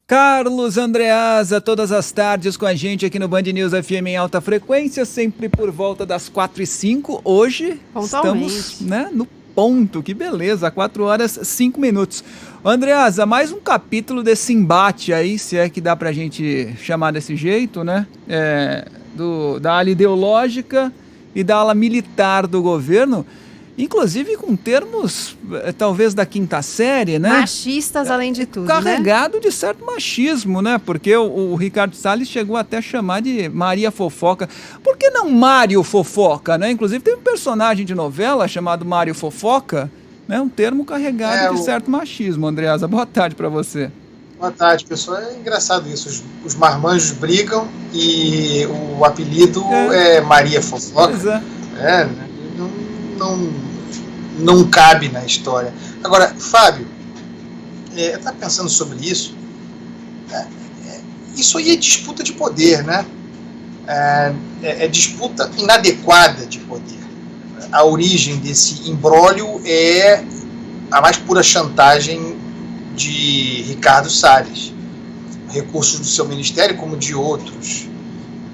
Carlos Andreasa, todas as tardes com a gente aqui no Band News FM em alta frequência, sempre por volta das 4h05. Hoje estamos, no ponto, que beleza, 4h05. Andreasa, mais um capítulo desse embate aí, se é que dá pra gente chamar desse jeito, né? Da ala ideológica e da ala militar do governo. Inclusive com termos, talvez, da quinta série, né? Machistas, além de tudo, carregado de certo machismo, né? Porque o Ricardo Salles chegou até a chamar de Maria Fofoca. Por que não Mário Fofoca, né? Inclusive tem um personagem de novela chamado Mário Fofoca, né? Um termo carregado de certo machismo. Andreasa, boa tarde para você. Boa tarde, pessoal. É engraçado isso. Os marmanjos brigam e o apelido é Maria Fofoca. Pois é. Não cabe na história. Agora, Fábio, eu estava pensando sobre isso. Isso aí é disputa de poder, né? É disputa inadequada de poder. A origem desse imbróglio é a mais pura chantagem de Ricardo Salles. Recursos do seu ministério, como de outros,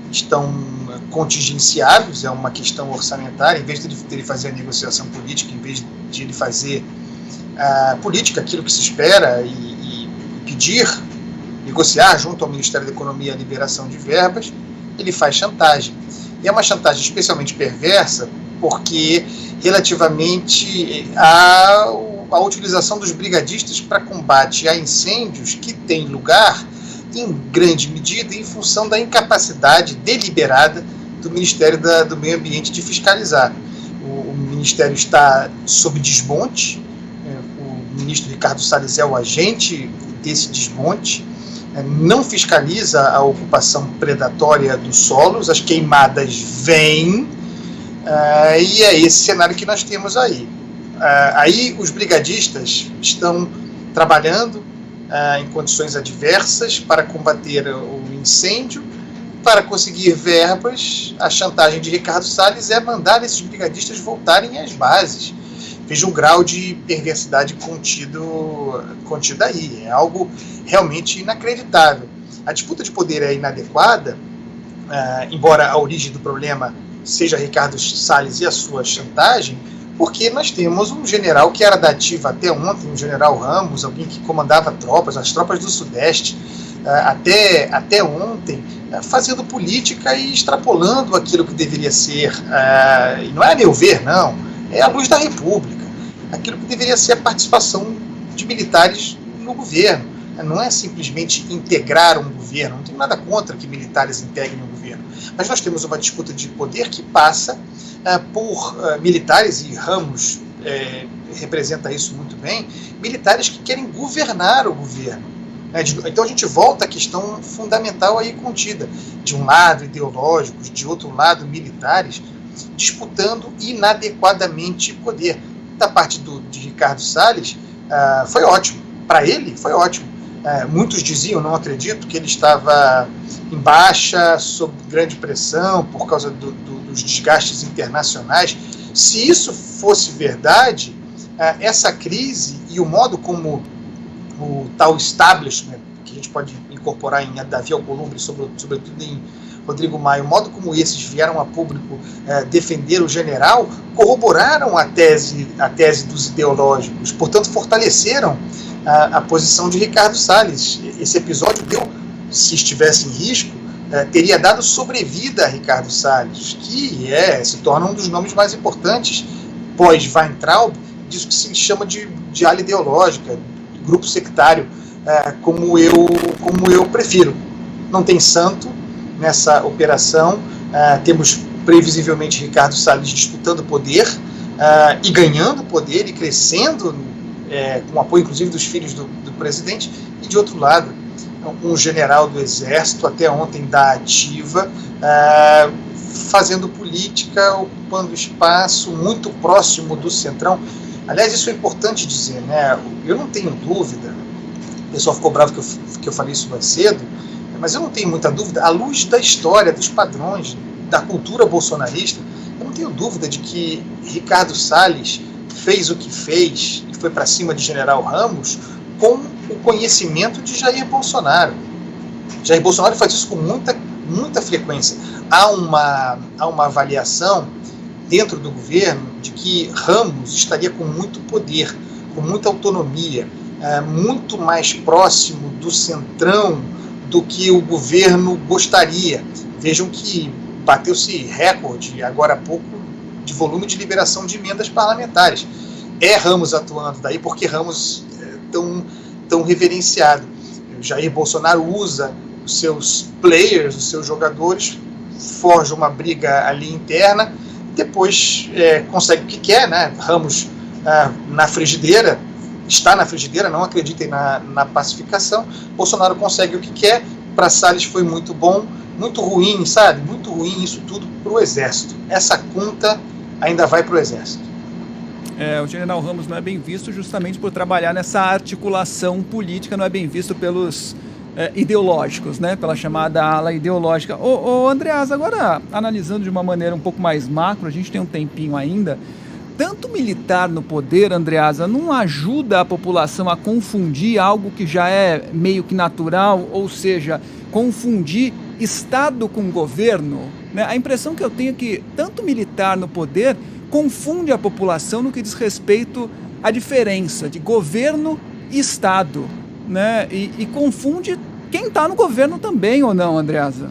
estão contingenciados, é uma questão orçamentária. Em vez de ele fazer a negociação política, em vez de ele fazer a política, aquilo que se espera, e pedir, negociar junto ao Ministério da Economia a liberação de verbas, ele faz chantagem. E é uma chantagem especialmente perversa, porque relativamente à utilização dos brigadistas para combate a incêndios que tem lugar em grande medida em função da incapacidade deliberada do Ministério do Meio Ambiente de fiscalizar. O Ministério está sob desmonte, o ministro Ricardo Salles é o agente desse desmonte, não fiscaliza a ocupação predatória dos solos, as queimadas vêm, e é esse cenário que nós temos aí. Aí os brigadistas estão trabalhando em condições adversas para combater o incêndio. Para conseguir verbas, a chantagem de Ricardo Salles é mandar esses brigadistas voltarem às bases. Veja o grau de perversidade contido aí. É algo realmente inacreditável. A disputa de poder é inadequada, embora a origem do problema seja Ricardo Salles e a sua chantagem, porque nós temos um general que era da ativa até ontem, o general Ramos, alguém que comandava tropas, as tropas do Sudeste, até ontem, fazendo política e extrapolando aquilo que deveria ser, e não é a meu ver, não, é a luz da República, aquilo que deveria ser a participação de militares no governo. Não é simplesmente integrar um governo, não tenho nada contra que militares integrem um governo, mas nós temos uma disputa de poder que passa por militares, e Ramos representa isso muito bem, militares que querem governar o governo. Então a gente volta à questão fundamental aí contida, de um lado ideológicos, de outro lado militares, disputando inadequadamente poder. Da parte de Ricardo Salles, foi ótimo, para ele foi ótimo. Muitos diziam, não acredito, que ele estava em baixa, sob grande pressão, por causa dos desgastes internacionais. Se isso fosse verdade, essa crise e o modo como o tal establishment, que a gente pode incorporar em Davi Alcolumbre, sobretudo em Rodrigo Maia, o modo como esses vieram a público defender o general, corroboraram a tese dos ideológicos, portanto fortaleceram a posição de Ricardo Salles. Esse episódio se estivesse em risco, teria dado sobrevida a Ricardo Salles, que se torna um dos nomes mais importantes pós-Weintraub, disso que se chama de ala ideológica, grupo sectário, como eu prefiro. Não tem santo nessa operação, temos previsivelmente Ricardo Salles disputando poder e ganhando poder e crescendo, com apoio inclusive dos filhos do presidente, e de outro lado, um general do Exército, até ontem da ativa, fazendo política, ocupando espaço muito próximo do Centrão. Aliás, isso é importante dizer, né? Eu não tenho dúvida, o pessoal ficou bravo que eu falei isso mais cedo, mas eu não tenho muita dúvida, à luz da história, dos padrões, da cultura bolsonarista, eu não tenho dúvida de que Ricardo Salles fez o que fez e foi para cima de General Ramos com o conhecimento de Jair Bolsonaro. Jair Bolsonaro faz isso com muita frequência. Há uma avaliação dentro do governo de que Ramos estaria com muito poder, com muita autonomia, muito mais próximo do centrão do que o governo gostaria. Vejam que bateu-se recorde, agora há pouco, de volume de liberação de emendas parlamentares. É Ramos atuando daí, porque Ramos é tão reverenciado. O Jair Bolsonaro usa os seus players, os seus jogadores, forja uma briga ali interna, depois consegue o que quer, né? Ramos na frigideira, está na frigideira, não acreditem na pacificação. Bolsonaro consegue o que quer. Para Salles foi muito bom, muito ruim, sabe? Muito ruim isso tudo para o Exército. Essa conta ainda vai para o Exército. O general Ramos não é bem visto justamente por trabalhar nessa articulação política, não é bem visto pelos ideológicos, né? Pela chamada ala ideológica. Andreas, agora analisando de uma maneira um pouco mais macro, a gente tem um tempinho ainda, tanto militar no poder, Andreasa, não ajuda a população a confundir algo que já é meio que natural, ou seja, confundir Estado com governo, né? A impressão que eu tenho é que tanto militar no poder confunde a população no que diz respeito à diferença de governo e Estado, né? E confunde quem está no governo também, ou não, Andreasa?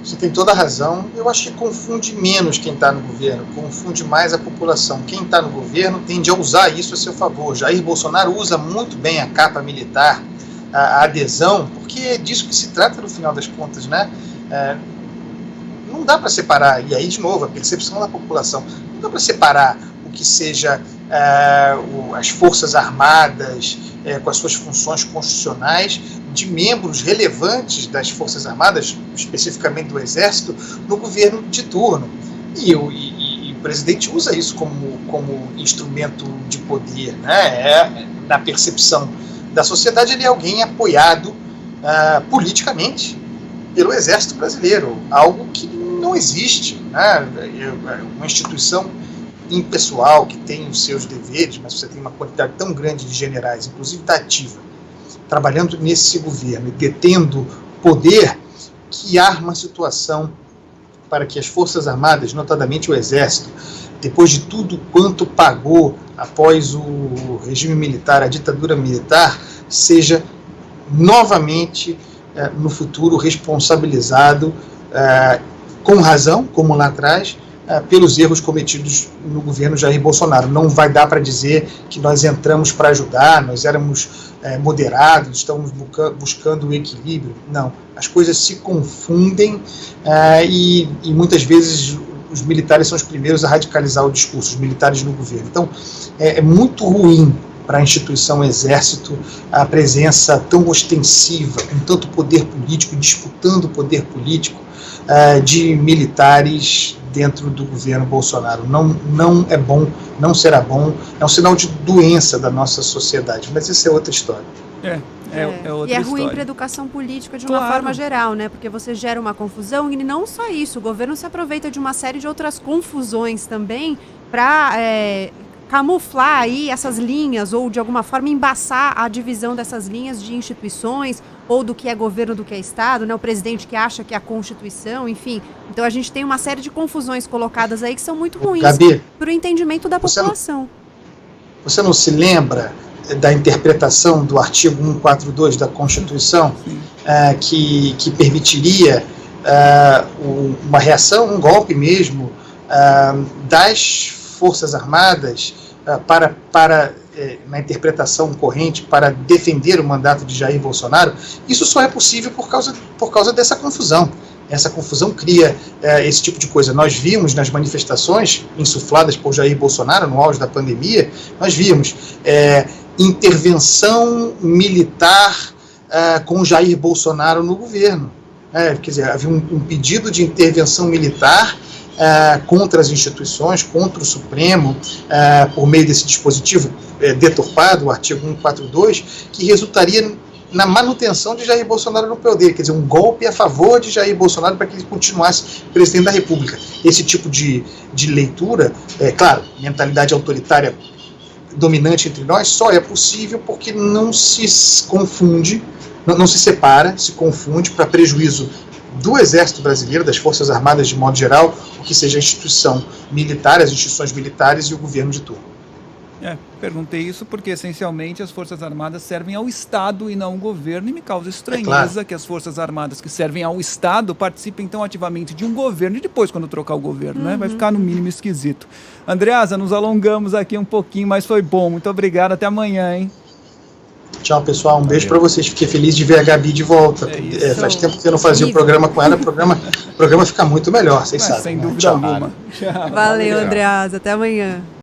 Você tem toda a razão. Eu acho que confunde menos quem está no governo, confunde mais a população. Quem está no governo tende a usar isso a seu favor. Jair Bolsonaro usa muito bem a capa militar, a adesão, porque é disso que se trata no final das contas, né? Não dá para separar, e aí de novo, a percepção da população, não dá para separar o que seja as Forças Armadas com as suas funções constitucionais de membros relevantes das Forças Armadas, especificamente do Exército, no governo de turno. E o presidente usa isso como instrumento de poder, né? Na percepção da sociedade, ele é alguém apoiado politicamente pelo Exército Brasileiro, algo que não existe, né? Uma instituição impessoal que tem os seus deveres, mas você tem uma quantidade tão grande de generais, inclusive da ativa, trabalhando nesse governo e detendo poder, que arma a situação para que as Forças Armadas, notadamente o Exército, depois de tudo quanto pagou após o regime militar, a ditadura militar, seja novamente no futuro responsabilizado com razão, como lá atrás, pelos erros cometidos no governo Jair Bolsonaro. Não vai dar para dizer que nós entramos para ajudar, nós éramos moderados, estamos buscando o equilíbrio. Não, as coisas se confundem e muitas vezes os militares são os primeiros a radicalizar o discurso, os militares no governo. Então, é muito ruim para a instituição Exército a presença tão ostensiva, com tanto poder político, disputando o poder político de militares dentro do governo Bolsonaro. Não é bom, não será bom, é um sinal de doença da nossa sociedade, mas isso é outra história. É outra e é ruim história. para a educação política de uma forma geral, né? Porque você gera uma confusão, e não só isso, o governo se aproveita de uma série de outras confusões também para camuflar aí essas linhas, ou de alguma forma embaçar a divisão dessas linhas de instituições, ou do que é governo, do que é Estado, né? O presidente que acha que é a Constituição, enfim. Então a gente tem uma série de confusões colocadas aí que são muito ruins para o entendimento da população. Você não se lembra da interpretação do artigo 142 da Constituição, que permitiria uma reação, um golpe mesmo, das Forças Armadas na interpretação corrente para defender o mandato de Jair Bolsonaro? Isso só é possível por causa dessa confusão. Essa confusão cria esse tipo de coisa. Nós vimos nas manifestações insufladas por Jair Bolsonaro no auge da pandemia, nós vimos intervenção militar com Jair Bolsonaro no governo. Quer dizer, havia um pedido de intervenção militar contra as instituições, contra o Supremo, por meio desse dispositivo deturpado, o artigo 142, que resultaria na manutenção de Jair Bolsonaro no poder, quer dizer, um golpe a favor de Jair Bolsonaro para que ele continuasse presidente da República. Esse tipo de leitura, claro, mentalidade autoritária dominante entre nós só é possível porque não se confunde, não se separa, se confunde para prejuízo do Exército Brasileiro, das Forças Armadas de modo geral, o que seja a instituição militar, as instituições militares e o governo de turno. Perguntei isso porque, essencialmente, as Forças Armadas servem ao Estado e não ao governo, e me causa estranheza que as Forças Armadas que servem ao Estado participem tão ativamente de um governo e depois, quando trocar o governo, né? Vai ficar, no mínimo, esquisito. Andreasa, nos alongamos aqui um pouquinho, mas foi bom. Muito obrigado, até amanhã, hein? Tchau, pessoal. Um beijo para vocês. Fiquei feliz de ver a Gabi de volta. Faz tempo que eu não fazia o programa com ela. O programa fica muito melhor, vocês sabem. Sem dúvida alguma. Valeu, Andreasa. Até amanhã.